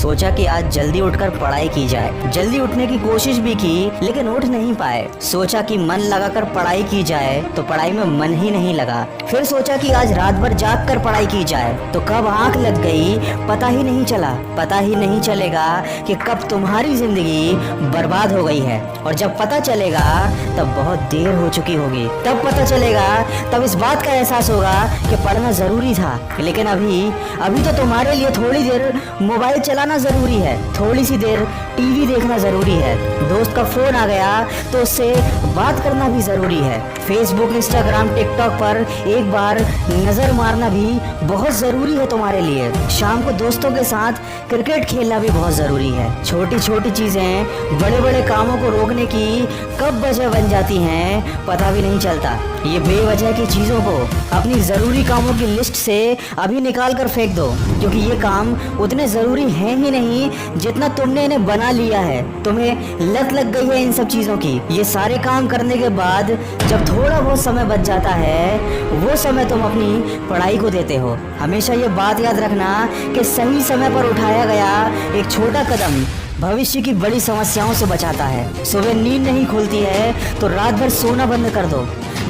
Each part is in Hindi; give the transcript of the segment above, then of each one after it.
सोचा कि आज जल्दी उठकर पढ़ाई की जाए। जल्दी उठने की कोशिश भी की लेकिन उठ नहीं पाए। सोचा कि मन लगाकर पढ़ाई की जाए तो पढ़ाई में मन ही नहीं लगा। फिर सोचा कि आज रात भर जाग कर पढ़ाई की जाए तो कब आंख लग गई पता ही नहीं चला। पता ही नहीं चलेगा कि कब तुम्हारी जिंदगी बर्बाद हो गई है, और जब पता चलेगा तब बहुत देर हो चुकी होगी। तब पता चलेगा, तब इस बात का एहसास होगा कि पढ़ना जरूरी था। लेकिन अभी तो तुम्हारे लिए थोड़ी देर मोबाइल चलाना जरूरी है, थोड़ी सी देर टीवी देखना जरूरी है, दोस्त का फोन आ गया तो उससे बात करना भी जरूरी है, फेसबुक इंस्टाग्राम टिकटॉक पर एक बार नजर मारना भी बहुत जरूरी है तुम्हारे लिए। शाम को दोस्तों के साथ क्रिकेट खेलना भी बहुत जरूरी है। छोटी छोटी चीजें बड़े बड़े कामों को रोकने की कब वजह बन जाती हैं पता भी नहीं चलता। ये बेवजह की चीजों को अपनी जरूरी कामों की लिस्ट से अभी निकाल कर फेंक दो, क्योंकि ये काम उतने जरूरी हैं ही नहीं जितना तुमने इन्हें बना लिया है। तुम्हें लत लग गई है इन सब चीजों की। ये सारे काम करने के बाद जब थोड़ा बहुत समय बच जाता है वो समय तुम अपनी पढ़ाई को देते हो। हमेशा ये बात याद रखना कि सही समय पर उठाया गया एक छोटा कदम भविष्य की बड़ी समस्याओं से बचाता है। सुबह नींद नहीं खुलती है तो रात भर सोना बंद कर दो।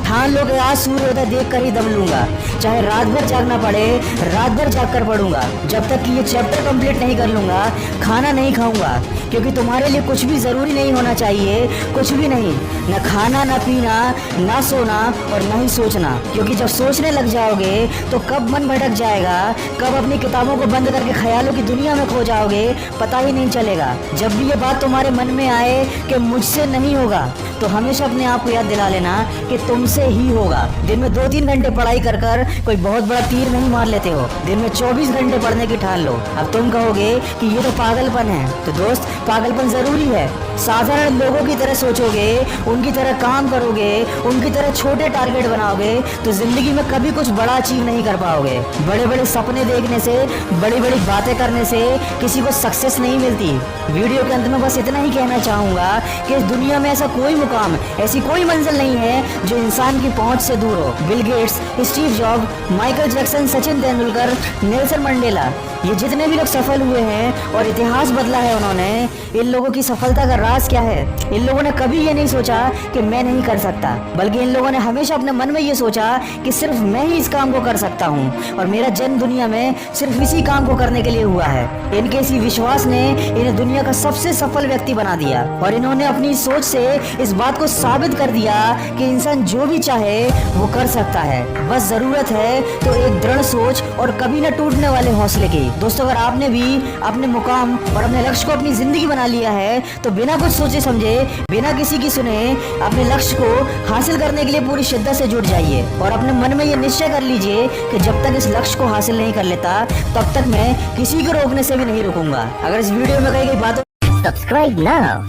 ठान लो कि आज सूर्योदय देख कर ही दम लूंगा, चाहे रात भर जागना पड़े रात भर जाग कर पढ़ूंगा। जब तक कि ये चैप्टर कंप्लीट नहीं कर लूंगा खाना नहीं खाऊंगा, क्योंकि तुम्हारे लिए कुछ भी जरूरी नहीं होना चाहिए, कुछ भी नहीं, न खाना न पीना न सोना और न ही सोचना। क्योंकि जब सोचने लग जाओगे तो कब मन भटक जाएगा, कब अपनी किताबों को बंद करके ख्यालों की दुनिया में खो जाओगे पता ही नहीं चलेगा। जब भी ये बात तुम्हारे मन में आए कि मुझसे नहीं होगा तो हमेशा अपने आप को याद दिला लेना कि तुमसे ही होगा। दिन में 2-3 घंटे पढ़ाई कर कर कोई बहुत बड़ा तीर नहीं मार लेते हो। दिन में 24 घंटे पढ़ने की ठान लो। अब तुम कहोगे कि ये तो पागलपन है, तो दोस्त पागलपन जरूरी है। साधारण लोगों की तरह सोचोगे, उनकी तरह काम करोगे, उनकी तरह छोटे टारगेट बनाओगे तो जिंदगी में कभी कुछ बड़ा अचीव नहीं कर पाओगे। बड़े बड़े सपने देखने से, बड़ी बड़ी बातें करने से किसी को सक्सेस नहीं मिलती। वीडियो के अंत में बस इतना ही कहना चाहूंगा कि इस दुनिया में ऐसा कोई मुकाम, ऐसी कोई मंजिल नहीं है जो इंसान की पहुंच से दूर हो। Bill Gates, Steve job, Michael Jackson, Sachin Tendulkar, Nelson Mandela, ये जितने भी लोग सफल हुए हैं और इतिहास बदला है उन्होंने, इन लोगों की सफलता का राज क्या है? इन लोगों ने कभी ये नहीं सोचा कि मैं नहीं कर सकता, बल्कि इन लोगों ने हमेशा अपने मन में ये सोचा कि सिर्फ मैं ही इस काम को कर सकता हूँ और मेरा जन्म दुनिया में सिर्फ इसी काम को करने के लिए हुआ है। इनके इसी विश्वास ने इन्हें दुनिया का सबसे सफल व्यक्ति बना दिया और इन्होंने अपनी सोच से इस बात को साबित कर दिया कि इंसान जो भी चाहे वो कर सकता है। बस जरूरत है तो एक दृढ़ सोच और कभी न टूटने वाले हौसले की। दोस्तों, अगर आपने भी अपने मुकाम और अपने लक्ष्य को अपनी जिंदगी बना लिया है तो बिना कुछ सोचे समझे, बिना किसी की सुने अपने लक्ष्य को हासिल करने के लिए पूरी शिद्दत से जुट जाइए और अपने मन में ये निश्चय कर लीजिए कि जब तक इस लक्ष्य को हासिल नहीं कर लेता तब तक मैं किसी को रोकने से भी नहीं रुकूंगा। अगर इस वीडियो में कही गई बातों Subscribe now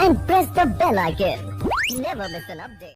and press the bell icon. Never miss an update.